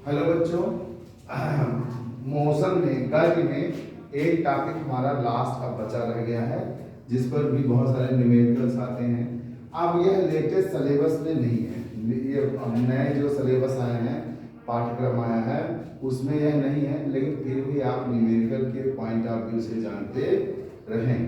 Hello बच्चों, मौसम में गर्मी में एक टॉपिक हमारा लास्ट अब बचा रह गया है, जिस पर भी बहुत सारे न्यूमेरिकल्स आते हैं। अब यह लेटेस्ट सिलेबस में नहीं है, ये नए जो सिलेबस आए हैं, पाठ्यक्रम आया है, उसमें यह नहीं है, लेकिन फिर भी आप न्यूमेरिकल के पॉइंट ऑफ व्यू से जानते रहें।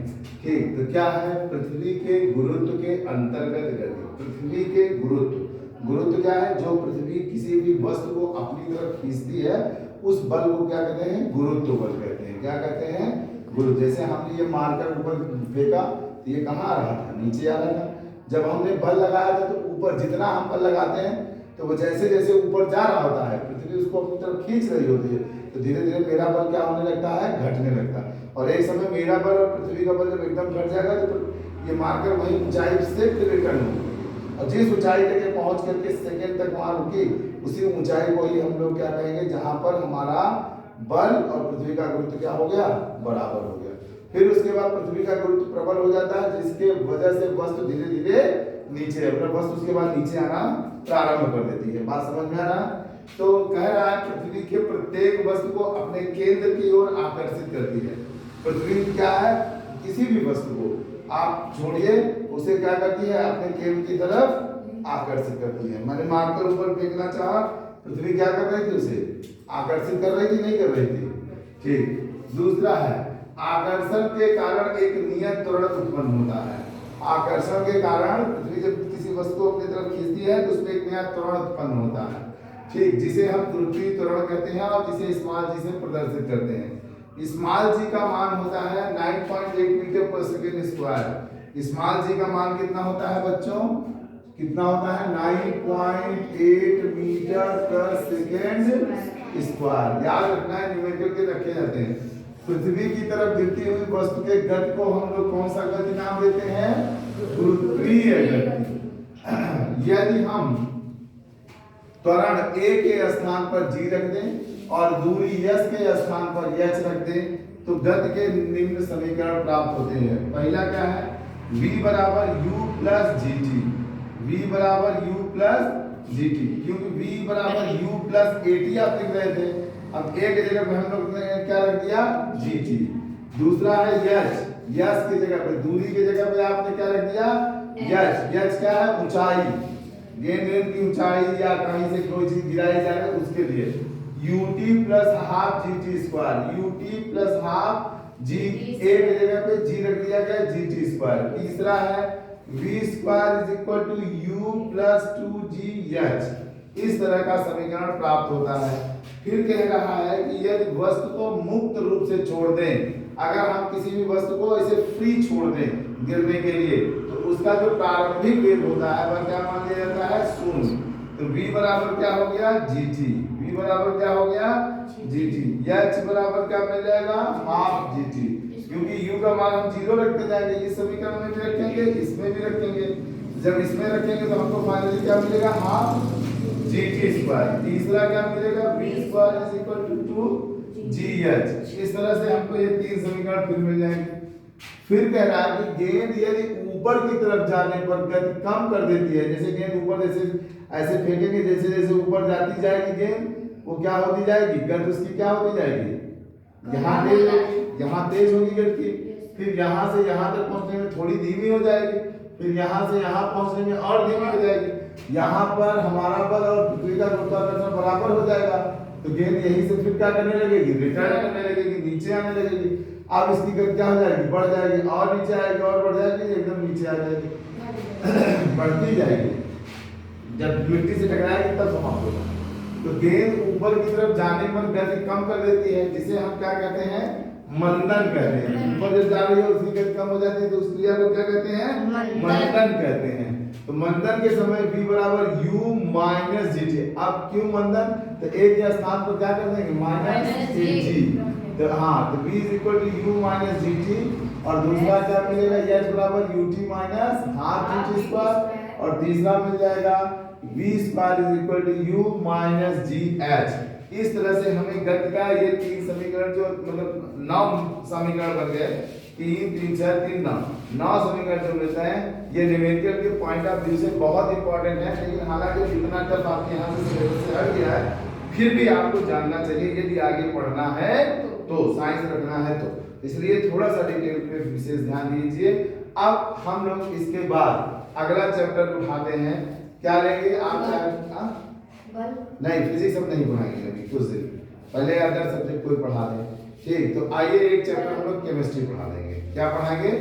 ठीक, तो क्या है? पृथ्वी के गुरुत्व के अंतर्गत गति। पृथ्वी के गुरुत्व क्या है? जो पृथ्वी किसी भी वस्तु को अपनी तरफ खींचती है, उस बल को क्या कहते हैं? गुरुत्व बल कहते हैं। क्या कहते हैं? गुरुत्व। जैसे हमने ये मारकर ऊपर फेंका तो ये कहाँ आ रहा था? नीचे आ रहा था। जब हमने बल लगाया था तो ऊपर जितना हम बल लगाते हैं तो वो जैसे जैसे ऊपर जा रहा होता है, पृथ्वी उसको अपनी तरफ खींच रही होती है, तो धीरे धीरे मेरा बल क्या होने लगता है? घटने लगता है। और एक समय मेरा बल और पृथ्वी का बल जब एकदम घट जाएगा तो ये मारकर वही ऊंचाई से फिर रिटर्न होगी, और जिस ऊंचाई तक पहुंच करके सेकंड तक वहां रुकी, उसी ऊंचाई को ही हम लोग क्या कहेंगे? जहां पर हमारा बल और पृथ्वी का गुरुत्व क्या हो गया? बराबर हो गया। फिर उसके बाद पृथ्वी का गुरुत्व प्रबल हो जाता है, जिसके वजह से वस्तु धीरे धीरे नीचे, मतलब वस्तु उसके बाद नीचे आना प्रारंभ कर देती है। बात समझ में आ रहा? तो कह रहा है पृथ्वी के प्रत्येक वस्तु को अपने केंद्र की ओर आकर्षित करती है। पृथ्वी क्या है? किसी भी वस्तु को आप छोड़िए, उसे क्या करती है? अपने केंद्र की तरफ आकर्षित करती है। मैंने मारकर ऊपर फेंकना चाहा, पृथ्वी क्या कर रही थी? उसे आकर्षित कर रही थी, नहीं कर रही थी? ठीक। दूसरा है, आकर्षण के कारण एक नियत त्वरण उत्पन्न होता है। आकर्षण के कारण पृथ्वी जब किसी वस्तु को अपनी तरफ खींचती है तो उसमें एक नया त्वरण उत्पन्न होता है, ठीक, जिसे हम ध्रुवीय त्वरण कहते हैं, और जिसे स्मॉल जी से प्रदर्शित करते हैं। स्मॉल जी का मान होता है 9.8 मीटर पर सेकेंड स्क्वायर। स्मॉल जी का मान कितना होता है बच्चों? कितना होता है? 9.8 मीटर पर सेकेंड स्क्वायर। याद रखना है, न्यूमेरिकल के रखे जाते हैं। पृथ्वी की तरफ गिरती हुई वस्तु के गति को हम लोग कौन सा गति नाम देते हैं? गुरुत्वीय गति। यदि हम त्वरण a के स्थान पर g रख दें और दूरी s के स्थान पर h रख दें, तो गति के निम्न समीकरण प्राप्त होते हैं। पहला क्या है? v बराबर u plus G T. v बराबर u प्लस जी टी, क्योंकि v बराबर u प्लस ए टी आप लिख रहे थे। अब a की जगह पे हम लोग ने क्या रख दिया? G T. दूसरा है h। h की जगह पे, दूरी की जगह पे आपने क्या रख दिया? h। h क्या है? ऊंचाई, गेंद की ऊंचाई या कहीं से कोई चीज गिराई जा रही है उसके लिए। ut plus half G T square. ut plus half G, a की जगह पे g रख दिया गया जी टी स्क्वायर। तीसरा है v square is equal to u plus 2gh। इस तरह का समीकरण प्राप्त होता है। फिर कह रहा है कि यदि वस्तु को मुक्त रूप से छोड़ दें, अगर हम किसी भी वस्तु को ऐसे फ्री छोड़ दें गिरने के लिए, तो उसका जो प्रारंभिक वेग होता है वह क्या मान लिया जाता है? शून्य। तो v बराबर क्या हो गया? gt। v बराबर क्या हो गया? gt। h बराबर क्या मिल जाएगा? हाफ gt, क्योंकि u का मान हम 0 रखते जाएंगे। इस समीकरण में भी रखेंगे, इसमें भी रखेंगे। जब इसमें रखेंगे तो हमको फाइनली क्या मिलेगा? Half gt square. तीसरा क्या मिलेगा? v square is equal to 2gh। इस तरह से हमको ये तीन समीकरण फिर मिल जाएंगे। फिर कह रहा है कि गेंद यदि ऊपर की तरफ जाने पर गति कम कर देती है, जैसे गेंद ऊपर ऐसे फेंकेंगे, जैसे जैसे ऊपर जाती जाएगी गेंद, वो क्या होती जाएगी? गति उसकी क्या होती जाएगी? यहाँ तेज होगी, यहाँ तेज होगी गति, फिर यहाँ से यहाँ तक पहुँचने में थोड़ी धीमी हो जाएगी, फिर यहाँ से यहाँ पहुँचने में और धीमी हो जाएगी। यहाँ पर हमारा बल और पृथ्वी का गुरुत्वाकर्षण बराबर हो जाएगा, तो गेंद यहीं से फिर क्या करने लगेगी? रिटर्न करने लगेगी, नीचे आने लगेगी। अब इसकी गति क्या हो जाएगी? बढ़ जाएगी, और नीचे आएगी, और बढ़ जाएगी, एकदम नीचे आ जाएगी, बढ़ती जाएगी। जब मिट्टी से टकराएगी तब समाप्त होगा। तो गेंद ऊपर की तरफ जाने पर गति कम कर देती है, जिसे हम क्या कहते हैं? मंदन कहते हैं। ऊपर जब जा रही है उसकी गति कम हो जाती है, तो उस क्रिया को क्या कहते हैं? मंदन कहते हैं। तो मंदन के समय v बराबर u माइनस जी टी। अब क्यों मंदन? तो a के स्थान पर क्या कर देंगे? Minus G. तो हाँ, तो v is equal to u minus G T, और दूसरा क्या मिलेगा? h बराबर ut minus half G T square, और तीसरा मिल जाएगा v square is equal to u minus G H. इस तरह से हमें गति का ये तीन समीकरण, जो मतलब 9 समीकरण बन गए, 3 3 6 3 9 समीकरण जो मिलते हैं, ये न्यूमेरिकल के पॉइंट ऑफ व्यू से बहुत इंपॉर्टेंट है। लेकिन हालांकि इतना टफ आपके यहाँ से सिलेबस से हट गया है, फिर भी आपको जानना चाहिए यदि आगे पढ़ना है तो, साइंस रखना है तो, इसलिए थोड़ा सा डिटेल पे विशेष ध्यान दीजिए। अब हम लोग इसके बाद अगला चैप्टर उठाते हैं, क्या लेंगे आप? नहीं, फिजिक्स हम नहीं पढ़ाएंगे अभी कुछ दिन, पहले अदर सब्जेक्ट कोई पढ़ा दें। ठीक, तो आइए एक चैप्टर हम लोग केमिस्ट्री पढ़ा देंगे। क्या पढ़ाएंगे?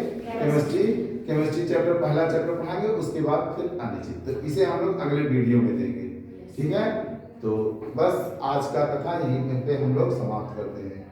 केमिस्ट्री चैप्टर, पहला चैप्टर पढ़ाएंगे, उसके बाद फिर अन्य चीज, तो इसे हम लोग अगले वीडियो में देंगे। ठीक है, तो बस आज का कथा यहीं पे हम लोग समाप्त करते हैं।